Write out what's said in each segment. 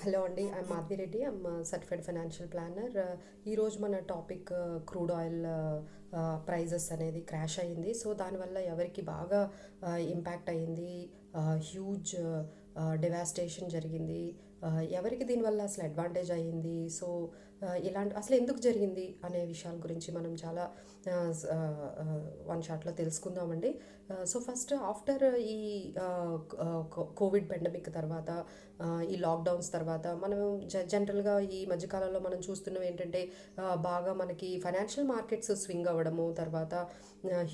Hello అండి. I'm Madhavi Reddy. I'm certified financial planner. ఈరోజు మన టాపిక్ క్రూడ్ ఆయిల్ ప్రైజెస్ అనేది క్రాష్ అయ్యింది. సో దానివల్ల ఎవరికి బాగా ఇంపాక్ట్ అయ్యింది, హ్యూజ్ డెవాస్టేషన్ జరిగింది, ఎవరికి దీనివల్ల అసలు అడ్వాంటేజ్ అయ్యింది, సో ఇలాంటి అసలు ఎందుకు జరిగింది అనే విషయాల గురించి మనం చాలా వన్ షాట్లో తెలుసుకుందామండి. సో ఫస్ట్ ఆఫ్టర్ ఈ కోవిడ్ పెండమిక్ తర్వాత, ఈ లాక్డౌన్స్ తర్వాత మనం జనరల్గా ఈ మధ్యకాలంలో మనం చూస్తున్నవి ఏంటంటే బాగా మనకి ఫైనాన్షియల్ మార్కెట్స్ స్వింగ్ అవ్వడము, తర్వాత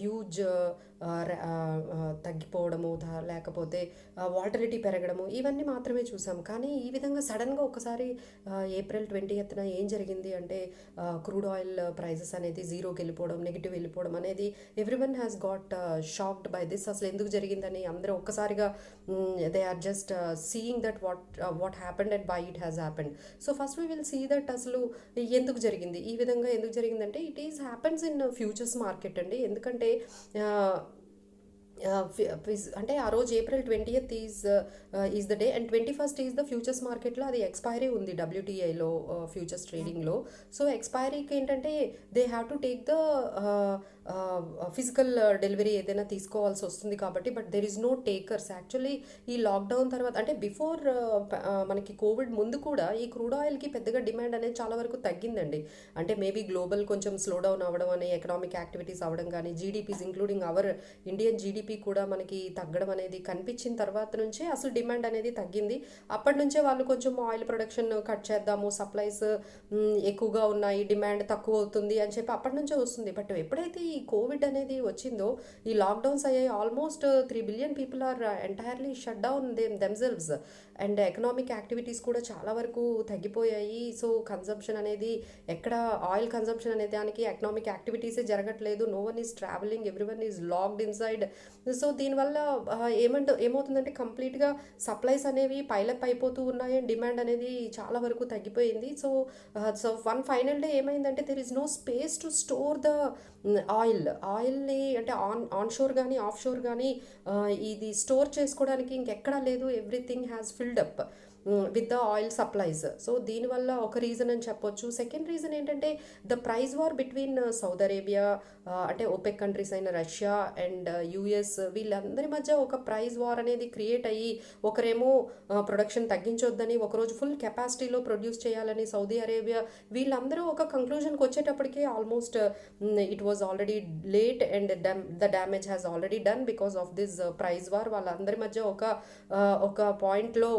హ్యూజ్ తగ్గిపోవడము, లేకపోతే వాలటిలిటీ పెరగడము, ఇవన్నీ మాత్రమే చూసాం. కానీ ఈ విధంగా సడన్గా ఒకసారి ఏప్రిల్ 20th ఏం జరిగింది అంటే క్రూడ్ ఆయిల్ ప్రైజెస్ అనేది జీరోకి వెళ్ళిపోవడం, నెగిటివ్ వెళ్ళిపోవడం అనేది everyone has got shocked by this. అసలు ఎందుకు జరిగిందని అందరూ ఒక్కసారిగా they are just seeing that what happened and why it has happened. So first we will see that అసలు ఎందుకు జరిగింది, ఈ విధంగా ఎందుకు జరిగిందంటే it is happens in futures market అండి. ఎందుకంటే అంటే ఆ రోజు April 20th is the day and 21st is the futures మార్కెట్లో అది ఎక్స్పైరీ ఉంది WTIలో, ఫ్యూచర్స్ ట్రేడింగ్లో. సో ఎక్స్పైరీకి ఏంటంటే they have to take the physical delivery ఏదైనా తీసుకోవాల్సి వస్తుంది కాబట్టి, but there is no takers. Actually ఈ లాక్డౌన్ తర్వాత అంటే బిఫోర్ మనకి కోవిడ్ ముందు కూడా ఈ క్రూడ్ ఆయిల్కి పెద్దగా డిమాండ్ అనేది చాలా వరకు తగ్గిందండి. అంటే మేబీ గ్లోబల్ కొంచెం స్లో డౌన్ అవ్వడం అని, ఎకనామిక్ యాక్టివిటీస్ అవ్వడం కానీ, జీడిపీస్ ఇంక్లూడింగ్ అవర్ ఇండియన్ జీడిపి కూడా మనకి తగ్గడం అనేది కనిపించిన తర్వాత నుంచే అసలు డిమాండ్ అనేది తగ్గింది. అప్పటి నుంచే వాళ్ళు కొంచెం ఆయిల్ ప్రొడక్షన్ కట్ చేద్దాము, సప్లైస్ ఎక్కువగా ఉన్నాయి, డిమాండ్ తక్కువ అవుతుంది అని చెప్పి అప్పటి నుంచే వస్తుంది. బట్ ఎప్పుడైతే ఈ కోవిడ్ అనేది వచ్చిందో, ఈ లాక్డౌన్స్ అయ్యాయి, almost 3 billion people are entirely shut down themselves and economic activities కూడా చాలా వరకు తగ్గిపోయాయి. సో కన్సంప్షన్ అనేది ఎక్కడ, ఆయిల్ కన్సంప్షన్ అనే దానికి ఎకనామిక్ యాక్టివిటీసే జరగట్లేదు. No one is travelling, everyone is locked inside. So దీనివల్ల ఏమవుతుందంటే కంప్లీట్గా సప్లైస్ అనేవి పైలప్ అయిపోతూ ఉన్నాయి అండ్ డిమాండ్ అనేది చాలా వరకు తగ్గిపోయింది. సో సో ఫైనల్ డే ఏమైందంటే there is no space to store the ఆయిల్ని అంటే ఆన్షోర్ కానీ ఆఫ్ షోర్ కానీ ఇది స్టోర్ చేసుకోవడానికి ఇంకెక్కడా లేదు. Everything has filled up with the oil supplies. So దీనివల్ల ఒక రీజన్ అని చెప్పొచ్చు. సెకండ్ రీజన్ ఏంటంటే the price war between Saudi Arabia, అంటే ఓపెక్ కంట్రీస్ అయిన రష్యా అండ్ యుఎస్, వీళ్ళందరి మధ్య ఒక ప్రైస్ వార్ అనేది క్రియేట్ అయ్యి, ఒకరేమో ప్రొడక్షన్ తగ్గించొద్దని, ఒకరోజు ఫుల్ కెపాసిటీలో ప్రొడ్యూస్ చేయాలని సౌదీ అరేబియా, వీళ్ళందరూ ఒక కంక్లూజన్కి వచ్చేటప్పటికే almost it was already late and the damage has already done because of this price war. వాళ్ళందరి మధ్య ఒక పాయింట్లో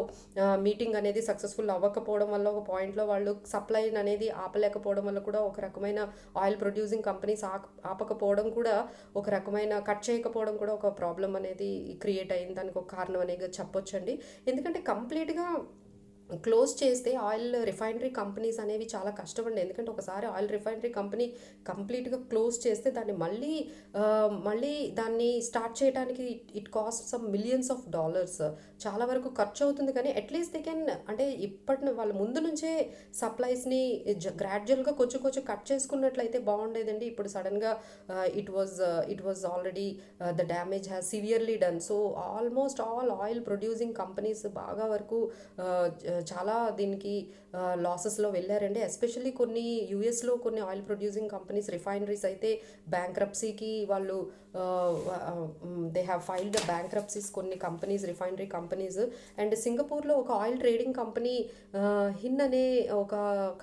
మీటింగ్ అనేది సక్సెస్ఫుల్ అవ్వకపోవడం వల్ల, ఒక పాయింట్లో వాళ్ళు సప్లై అనేది ఆపలేకపోవడం వల్ల కూడా, ఒక రకమైన ఆయిల్ ప్రొడ్యూసింగ్ కంపెనీస్ ఆపకపోవడం కూడా, ఒక రకమైన కట్ చేయకపోవడం కూడా ఒక ప్రాబ్లం అనేది క్రియేట్ అయింది. దానికి ఒక కారణం అనేది చెప్పొచ్చండి. ఎందుకంటే కంప్లీట్గా క్లోజ్ చేస్తే ఆయిల్ రిఫైనరీ కంపెనీస్ అనేవి చాలా కష్టమండి. ఎందుకంటే ఒకసారి ఆయిల్ రిఫైనరీ కంపెనీ కంప్లీట్గా క్లోజ్ చేస్తే దాన్ని మళ్ళీ దాన్ని స్టార్ట్ చేయడానికి it cost some millions of dollars, చాలా వరకు ఖర్చు అవుతుంది. కానీ అట్లీస్ట్ దే కెన్, అంటే వాళ్ళ ముందు నుంచే సప్లైస్ని గ్రాడ్యువల్గా కొంచెం కట్ చేసుకున్నట్లయితే బాగుండేదండి. ఇప్పుడు సడన్గా it was already the damage has severely done. So almost all oil producing companies బాగా వరకు చాలా దీనికి లాసెస్లో వెళ్ళారండి. ఎస్పెషల్లీ కొన్ని యూఎస్లో కొన్ని ఆయిల్ ప్రొడ్యూసింగ్ కంపెనీస్, రిఫైనరీస్ అయితే బ్యాంక్రప్సీకి వాళ్ళు దే హ్యావ్ ఫైల్డ్ బ్యాంక్రప్సీస్, కొన్ని కంపెనీస్, రిఫైనరీ కంపెనీస్. అండ్ సింగపూర్లో ఒక ఆయిల్ ట్రేడింగ్ కంపెనీ హిన్ అనే ఒక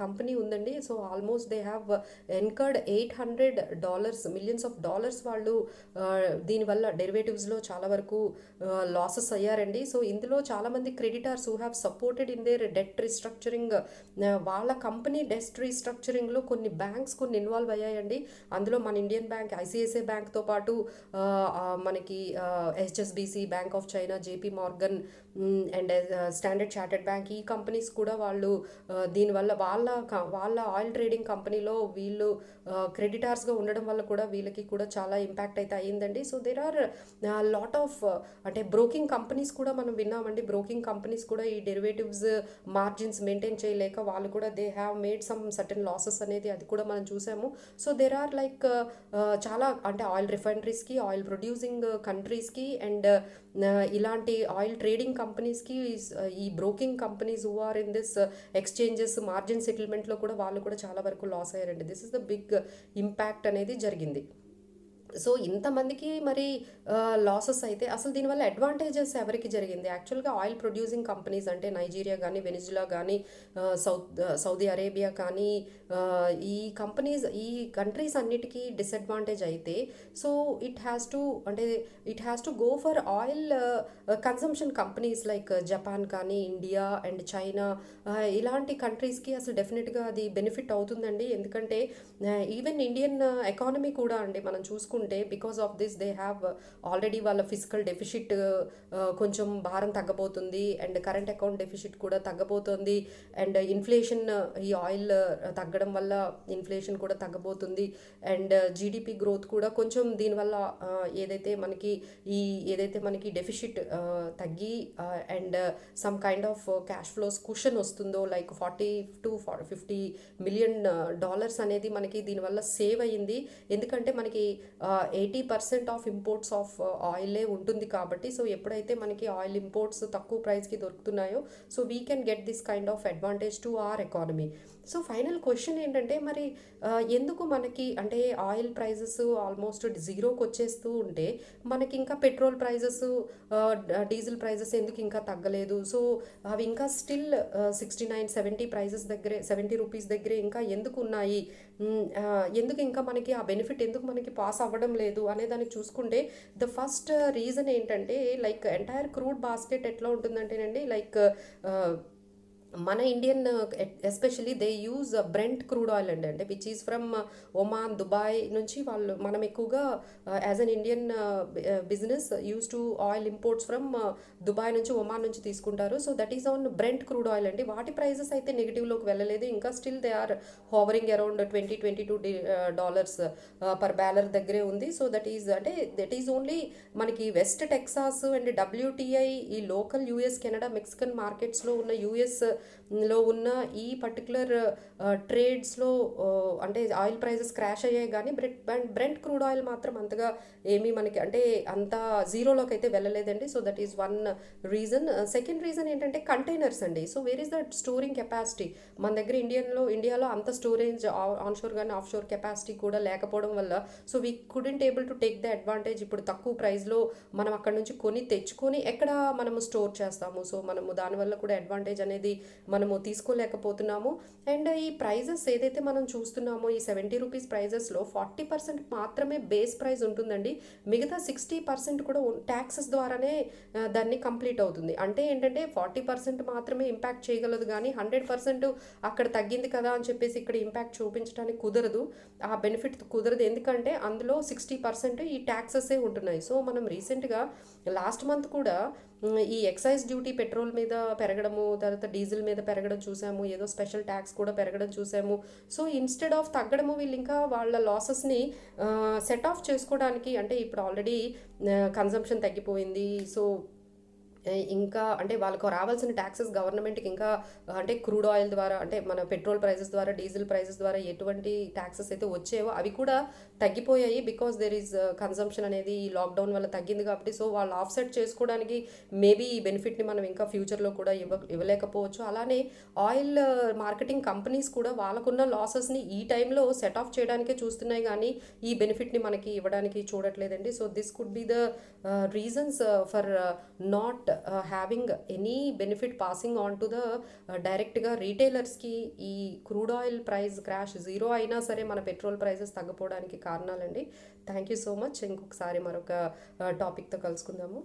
కంపెనీ ఉందండి. So almost they have incurred $800 millions of dollars వాళ్ళు దీనివల్ల డెరివేటివ్స్లో చాలా వరకు లాసెస్ అయ్యారండి. సో ఇందులో చాలామంది creditors who have supported in there debt restructuring, వాళ్ళ కంపెనీ డెట్ రీస్ట్రక్చరింగ్లో కొన్ని బ్యాంక్స్ కొన్ని ఇన్వాల్వ్ అయ్యాయండి. అందులో మన ఇండియన్ బ్యాంక్, ఐసిఐసిఐ బ్యాంక్తో పాటు మనకి HSBC, bank of China, JP Morgan and Standard Chartered bank, ఈ కంపెనీస్ కూడా వాళ్ళు దీనివల్ల వాళ్ళ ఆయిల్ ట్రేడింగ్ కంపెనీలో వీళ్ళు క్రెడిటార్స్గా ఉండడం వల్ల కూడా వీళ్ళకి కూడా చాలా ఇంపాక్ట్ అయితే అయ్యిందండి. So there are lot of అంటే బ్రోకింగ్ కంపెనీస్ కూడా మనం విన్నామండి. బ్రోకింగ్ కంపెనీస్ కూడా ఈ డెరివేటివ్స్ మార్జిన్స్ మెయింటైన్ చేయలేక వాళ్ళు కూడా they have made some certain losses అనేది అది కూడా మనం చూసాము. సో దెర్ ఆర్ లైక్ చాలా అంటే ఆయిల్ రిఫైనరీస్కి, ఆయిల్ ప్రొడ్యూసింగ్ కంట్రీస్కి అండ్ ఇలాంటి ఆయిల్ ట్రేడింగ్ కంపెనీస్కి, ఈ broking companies who are in this exchanges margin సెటిల్మెంట్లో కూడా వాళ్ళు కూడా చాలా వరకు లాస్ అయ్యారండి. This is the big impact అనేది జరిగింది. సో ఇంతమందికి మరి లాసెస్ అయితే అసలు దీనివల్ల అడ్వాంటేజెస్ ఎవరికి జరిగింది? యాక్చువల్గా ఆయిల్ ప్రొడ్యూసింగ్ కంపెనీస్ అంటే నైజీరియా కానీ, వెనిజులా కానీ, సౌదీ అరేబియా కానీ, ఈ కంపెనీస్, ఈ కంట్రీస్ అన్నిటికీ డిసడ్వాంటేజ్ అయితే, so it has to go for oil consumption companies like Japan కానీ, ఇండియా అండ్ చైనా, ఇలాంటి కంట్రీస్కి అసలు డెఫినెట్గా అది బెనిఫిట్ అవుతుందండి. ఎందుకంటే ఈవెన్ ఇండియన్ ఎకానమీ కూడా అండి మనం చూసుకుంటే because of this they have already వాళ్ళ ఫిజికల్ డెఫిసిట్ కొంచెం భారం తగ్గబోతుంది అండ్ కరెంట్ అకౌంట్ డెఫిసిట్ కూడా తగ్గబోతుంది అండ్ ఇన్ఫ్లేషన్, ఈ ఆయిల్ తగ్గడం వల్ల ఇన్ఫ్లేషన్ కూడా తగ్గబోతుంది అండ్ జీడిపి గ్రోత్ కూడా కొంచెం దీనివల్ల ఏదైతే మనకి డెఫిసిట్ తగ్గి and some kind of cash flows cushion వస్తుందో లైక్ $40 to $50 million అనేది మనకి దీనివల్ల సేవ్ అయ్యింది. ఎందుకంటే మనకి 80% ఆఫ్ ఇంపోర్ట్స్ ఆఫ్ ఆయిలే ఉంటుంది కాబట్టి, సో ఎప్పుడైతే మనకి ఆయిల్ ఇంపోర్ట్స్ తక్కువ ప్రైస్కి దొరుకుతున్నాయో, so we can get this kind of advantage to our economy. So final question ఏంటంటే మరి ఎందుకు మనకి అంటే ఆయిల్ ప్రైజెస్ ఆల్మోస్ట్ జీరోకి వచ్చేస్తూ ఉంటే మనకి ఇంకా పెట్రోల్ ప్రైజెస్, డీజిల్ ప్రైజెస్ ఎందుకు ఇంకా తగ్గలేదు? సో అవి ఇంకా స్టిల్ 69-70 ప్రైజెస్ దగ్గరే, 70 రూపీస్ దగ్గరే ఇంకా ఎందుకు ఉన్నాయి? ఎందుకు ఇంకా మనకి ఆ బెనిఫిట్ ఎందుకు మనకి పాస్ అవ్వడం లేదు అనే దానికి చూసుకుంటే ద ఫస్ట్ రీజన్ ఏంటంటే లైక్ ఎంటైర్ క్రూడ్ బాస్కెట్ ఎట్లా ఉంటుందంటేనండి, లైక్ మన Indian especially they use Brent crude oil అండి, అంటే which is from Oman, Dubai నుంచి మనం ఎక్కువగా as an Indian business use to oil imports from Dubai నుంచి, ఒమాన్ నుంచి తీసుకుంటారు. So that is on Brent crude oil అండి. వాటి ప్రైజెస్ అయితే నెగిటివ్లోకి వెళ్ళలేదు, ఇంకా still they are hovering around $22 per barrel దగ్గరే ఉంది. సో దట్ ఈజ్ ఓన్లీ మనకి వెస్ట్ టెక్సాస్ అండ్ WTI, ఈ లోకల్ US, కెనడా, మెక్సికన్ మార్కెట్స్లో ఉన్న లో ఉన్న ఈ పర్టికులర్ ట్రేడ్స్లో అంటే ఆయిల్ ప్రైజెస్ క్రాష్ అయ్యాయి, కానీ బ్రెంట్ క్రూడ్ ఆయిల్ మాత్రం అంతగా ఏమీ మనకి అంటే అంత జీరోలోకి అయితే వెళ్ళలేదండి. So that is one reason. Second reason ఏంటంటే కంటైనర్స్ అండి. So where is the storing capacity? మన దగ్గర ఇండియాలో అంత స్టోరేజ్ ఆన్షోర్ కానీ ఆఫ్షోర్ కెపాసిటీ కూడా లేకపోవడం వల్ల so we couldn't able to take the advantage. ఇప్పుడు తక్కువ ప్రైస్లో మనం అక్కడ నుంచి తెచ్చుకొని ఎక్కడ మనము స్టోర్ చేస్తాము. సో మనము దానివల్ల కూడా అడ్వాంటేజ్ అనేది మనము తీసుకోలేకపోతున్నాము. అండ్ ఈ ప్రైజెస్ ఏదైతే మనం చూస్తున్నామో ఈ 70 రూపీస్ ప్రైజెస్లో 40% మాత్రమే బేస్ ప్రైస్ ఉంటుందండి. మిగతా 60% కూడా ట్యాక్సెస్ ద్వారానే దాన్ని కంప్లీట్ అవుతుంది. అంటే ఏంటంటే 40% మాత్రమే ఇంపాక్ట్ చేయగలదు, కానీ 100% అక్కడ తగ్గింది కదా అని చెప్పేసి ఇక్కడ ఇంపాక్ట్ చూపించడానికి కుదరదు, ఆ బెనిఫిట్ కుదరదు. ఎందుకంటే అందులో 60% ఈ ట్యాక్సెసే ఉంటున్నాయి. సో మనం రీసెంట్గా లాస్ట్ మంత్ కూడా ఈ ఎక్సైజ్ డ్యూటీ పెట్రోల్ మీద పెరగడము, తర్వాత డీజిల్ మీద పెరగడం చూసాము, ఏదో స్పెషల్ ట్యాక్స్ కూడా పెరగడం చూసాము. సో ఇన్స్టెడ్ ఆఫ్ తగ్గడము వీళ్ళు ఇంకా వాళ్ళ లాసెస్ని సెట్ ఆఫ్ చేసుకోవడానికి, అంటే ఇప్పుడు ఆల్రెడీ కన్సంప్షన్ తగ్గిపోయింది, సో ఇంకా అంటే వాళ్ళకు రావాల్సిన ట్యాక్సెస్ గవర్నమెంట్కి ఇంకా అంటే క్రూడ్ ఆయిల్ ద్వారా, అంటే మన పెట్రోల్ ప్రైజెస్ ద్వారా, డీజిల్ ప్రైజెస్ ద్వారా ఎటువంటి ట్యాక్సెస్ అయితే వచ్చేవో అవి కూడా తగ్గిపోయాయి. బికాస్ దెర్ ఈజ్ కన్సంప్షన్ అనేది ఈ లాక్డౌన్ వల్ల తగ్గింది కాబట్టి, సో వాళ్ళు ఆఫ్సెట్ చేసుకోవడానికి మేబీ ఈ బెనిఫిట్ని మనం ఇంకా ఫ్యూచర్లో కూడా ఇవ్వలేకపోవచ్చు. అలానే ఆయిల్ మార్కెటింగ్ కంపెనీస్ కూడా వాళ్ళకున్న లాసెస్ని ఈ టైంలో సెట్ ఆఫ్ చేయడానికే చూస్తున్నాయి, కానీ ఈ బెనిఫిట్ని మనకి ఇవ్వడానికి చూడట్లేదండి. So this could be the reasons for not having any benefit passing on to the డైరెక్ట్గా రీటైలర్స్కి. ఈ crude oil price crash zero అయినా సరే మన పెట్రోల్ ప్రైసెస్ తగ్గిపోవడానికి కారణాలండి. Thank you so much. ఇంకొకసారి మరొక టాపిక్తో కలుసుకుందాము.